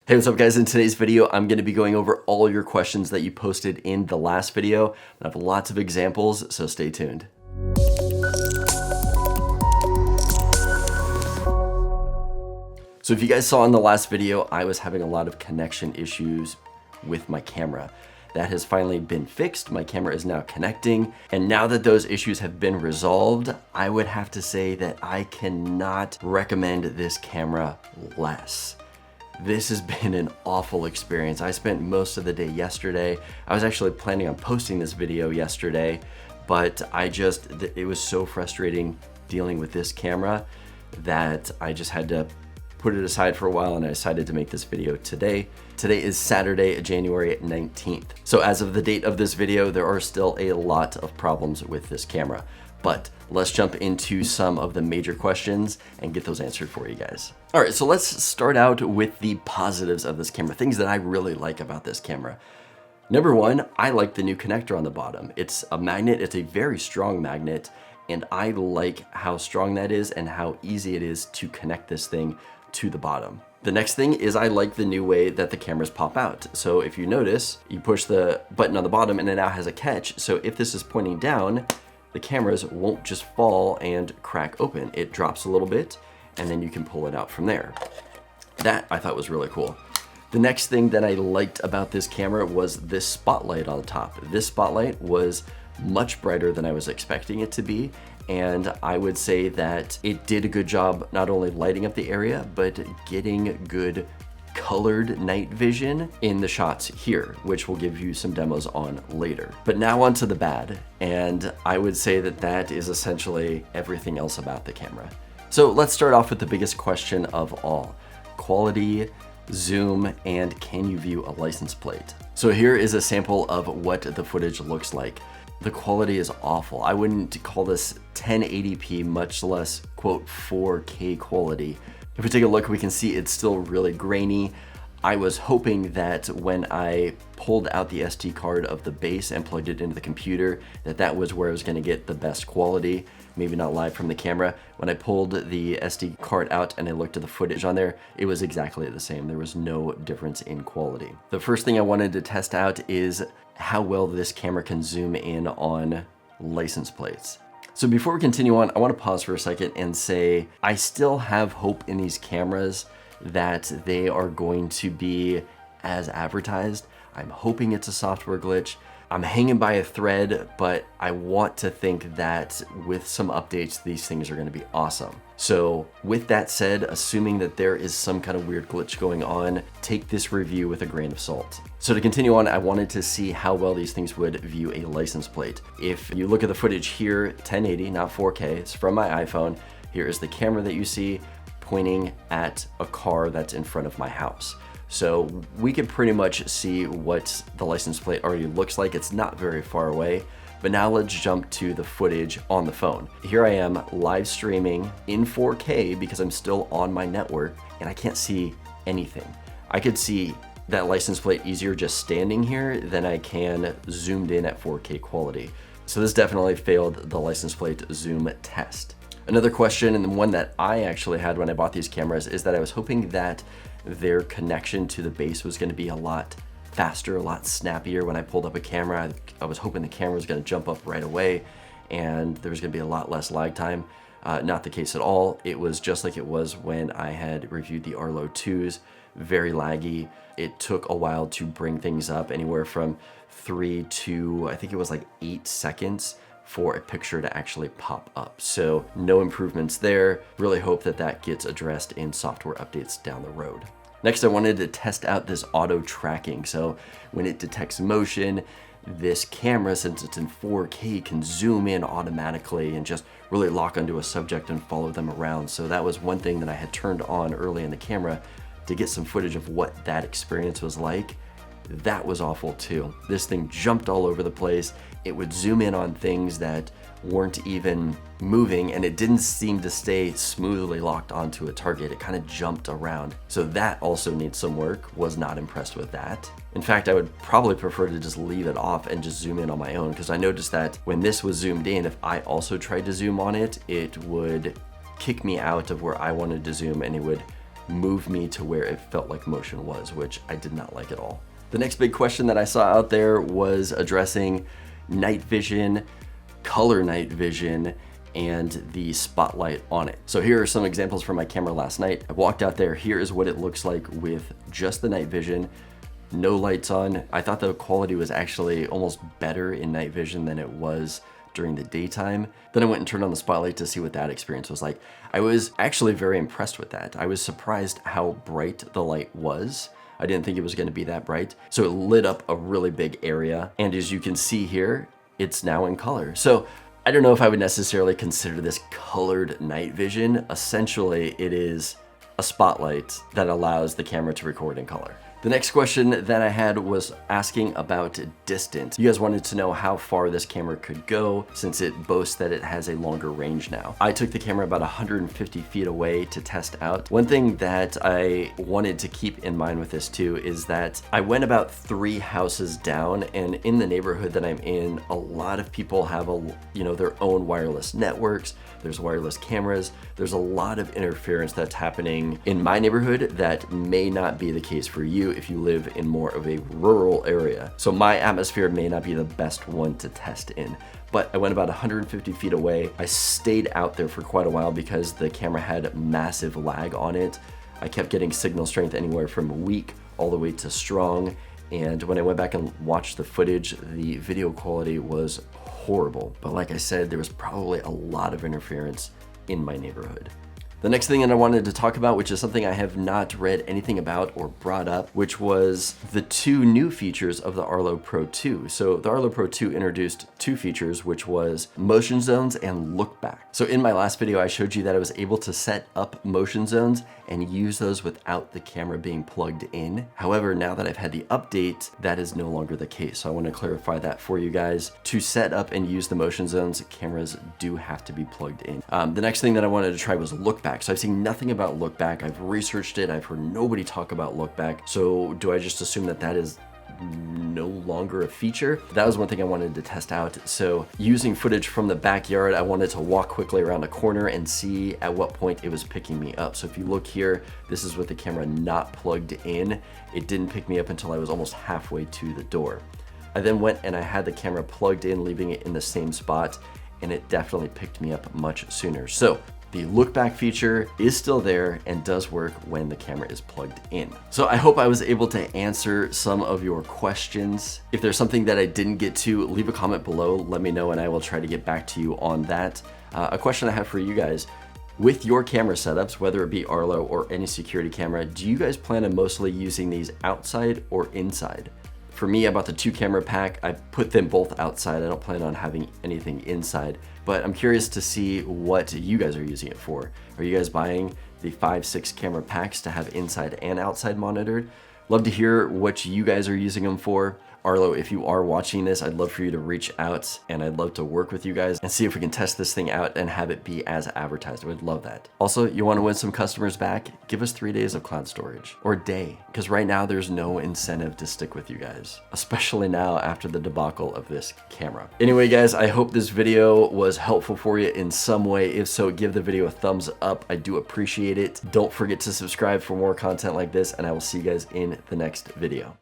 Hey, what's up guys? In today's video, I'm gonna be going over all your questions that you posted in the last video. I have lots of examples, so stay tuned. So if you guys saw in the last video, I was having a lot of connection issues with my camera. That has finally been fixed. My camera is now connecting. And now that those issues have been resolved, I would have to say that I cannot recommend this camera less. This has been an awful experience. I spent most of the day yesterday. I was actually planning on posting this video yesterday, but it was so frustrating dealing with this camera that I just had to put it aside for a while, and I decided to make this video today. Today is Saturday, January 19th. So as of the date of this video, there are still a lot of problems with this camera, but let's jump into some of the major questions and get those answered for you guys. All right, so let's start out with the positives of this camera, things that I really like about this camera. Number one, I like the new connector on the bottom. It's a magnet, it's a very strong magnet, and I like how strong that is and how easy it is to connect this thing to the bottom. The next thing is I like the new way that the cameras pop out. So if you notice, you push the button on the bottom and it now has a catch. So if this is pointing down, the cameras won't just fall and crack open. It drops a little bit and then you can pull it out from there. That I thought was really cool. The next thing that I liked about this camera was this spotlight on the top. This spotlight was much brighter than I was expecting it to be. And I would say that it did a good job not only lighting up the area, but getting good colored night vision in the shots here, which we'll give you some demos on later. But now on to the bad. And I would say that that is essentially everything else about the camera. So let's start off with the biggest question of all: quality, zoom, and can you view a license plate? So here is a sample of what the footage looks like. The quality is awful. I wouldn't call this 1080p, much less, quote, 4K quality. If we take a look, we can see it's still really grainy. I was hoping that when I pulled out the SD card of the base and plugged it into the computer, that was where I was gonna get the best quality, maybe not live from the camera. When I pulled the SD card out and I looked at the footage on there, it was exactly the same. There was no difference in quality. The first thing I wanted to test out is how well this camera can zoom in on license plates. So before we continue on, I want to pause for a second and say I still have hope in these cameras that they are going to be as advertised. I'm hoping it's a software glitch. I'm hanging by a thread, but I want to think that with some updates, these things are going to be awesome. So with that said, assuming that there is some kind of weird glitch going on, take this review with a grain of salt. So to continue on, I wanted to see how well these things would view a license plate. If you look at the footage here, 1080, not 4K, it's from my iPhone. Here is the camera that you see pointing at a car that's in front of my house. So we can pretty much see what the license plate already looks like. It's not very far away, but now let's jump to the footage on the phone. Here I am live streaming in 4K because I'm still on my network and I can't see anything. I could see that license plate easier just standing here than I can zoomed in at 4K quality. So this definitely failed the license plate zoom test. Another question, and the one that I actually had when I bought these cameras, is that I was hoping that their connection to the base was going to be a lot faster, a lot snappier. When I pulled up a camera, I was hoping the camera was going to jump up right away and there was going to be a lot less lag time. Not the case at all. It was just like it was when I had reviewed the Arlo 2s, very laggy. It took a while to bring things up, anywhere from 3 to, I think it was like 8 seconds for a picture to actually pop up. So no improvements there. Really hope that that gets addressed in software updates down the road. Next, I wanted to test out this auto tracking. So when it detects motion, this camera, since it's in 4K, can zoom in automatically and just really lock onto a subject and follow them around. So that was one thing that I had turned on early in the camera to get some footage of what that experience was like. That was awful too. This thing jumped all over the place. It would zoom in on things that weren't even moving, and it didn't seem to stay smoothly locked onto a target. It kind of jumped around. So that also needs some work. Was not impressed with that. In fact, I would probably prefer to just leave it off and just zoom in on my own, because I noticed that when this was zoomed in, if I also tried to zoom on it, it would kick me out of where I wanted to zoom and it would move me to where it felt like motion was, which I did not like at all. The next big question that I saw out there was addressing night vision, color night vision, and the spotlight on it. So here are some examples from my camera last night. I walked out there, here is what it looks like with just the night vision, no lights on. I thought the quality was actually almost better in night vision than it was during the daytime. Then I went and turned on the spotlight to see what that experience was like. I was actually very impressed with that. I was surprised how bright the light was. I didn't think it was gonna be that bright. So it lit up a really big area. And as you can see here, it's now in color. So I don't know if I would necessarily consider this colored night vision. Essentially, it is a spotlight that allows the camera to record in color. The next question that I had was asking about distance. You guys wanted to know how far this camera could go since it boasts that it has a longer range now. I took the camera about 150 feet away to test out. One thing that I wanted to keep in mind with this too is that I went about 3 houses down, and in the neighborhood that I'm in, a lot of people have their own wireless networks. There's wireless cameras. There's a lot of interference that's happening in my neighborhood that may not be the case for you if you live in more of a rural area. So my atmosphere may not be the best one to test in, but I went about 150 feet away. I stayed out there for quite a while because the camera had massive lag on it. I kept getting signal strength anywhere from weak all the way to strong. And when I went back and watched the footage, the video quality was horrible. But like I said, there was probably a lot of interference in my neighborhood. The next thing that I wanted to talk about, which is something I have not read anything about or brought up, which was the 2 new features of the Arlo Pro 2. So the Arlo Pro 2 introduced 2 features, which was motion zones and look back. So in my last video, I showed you that I was able to set up motion zones and use those without the camera being plugged in. However, now that I've had the update, that is no longer the case. So I want to clarify that for you guys. To set up and use the motion zones, cameras do have to be plugged in. The next thing that I wanted to try was look back. So I've seen nothing about look back. I've researched it. I've heard nobody talk about look back. So do I just assume that that is no longer a feature? That was one thing I wanted to test out. So using footage from the backyard, I wanted to walk quickly around a corner and see at what point it was picking me up. So if you look here, this is with the camera not plugged in. It didn't pick me up until I was almost halfway to the door. I then went and I had the camera plugged in, leaving it in the same spot, and it definitely picked me up much sooner. So the look back feature is still there and does work when the camera is plugged in. So I hope I was able to answer some of your questions. If there's something that I didn't get to, leave a comment below, let me know, and I will try to get back to you on that. A question I have for you guys: with your camera setups, whether it be Arlo or any security camera, do you guys plan on mostly using these outside or inside? For me, I bought the 2 camera pack. I put them both outside. I don't plan on having anything inside, but I'm curious to see what you guys are using it for. Are you guys buying the 5-6 camera packs to have inside and outside monitored? Love to hear what you guys are using them for. Arlo, if you are watching this, I'd love for you to reach out, and I'd love to work with you guys and see if we can test this thing out and have it be as advertised. I would love that. Also, you want to win some customers back? Give us 3 days of cloud storage, or a day, because right now there's no incentive to stick with you guys, especially now after the debacle of this camera. Anyway, guys, I hope this video was helpful for you in some way. If so, give the video a thumbs up. I do appreciate it. Don't forget to subscribe for more content like this, and I will see you guys in the next video.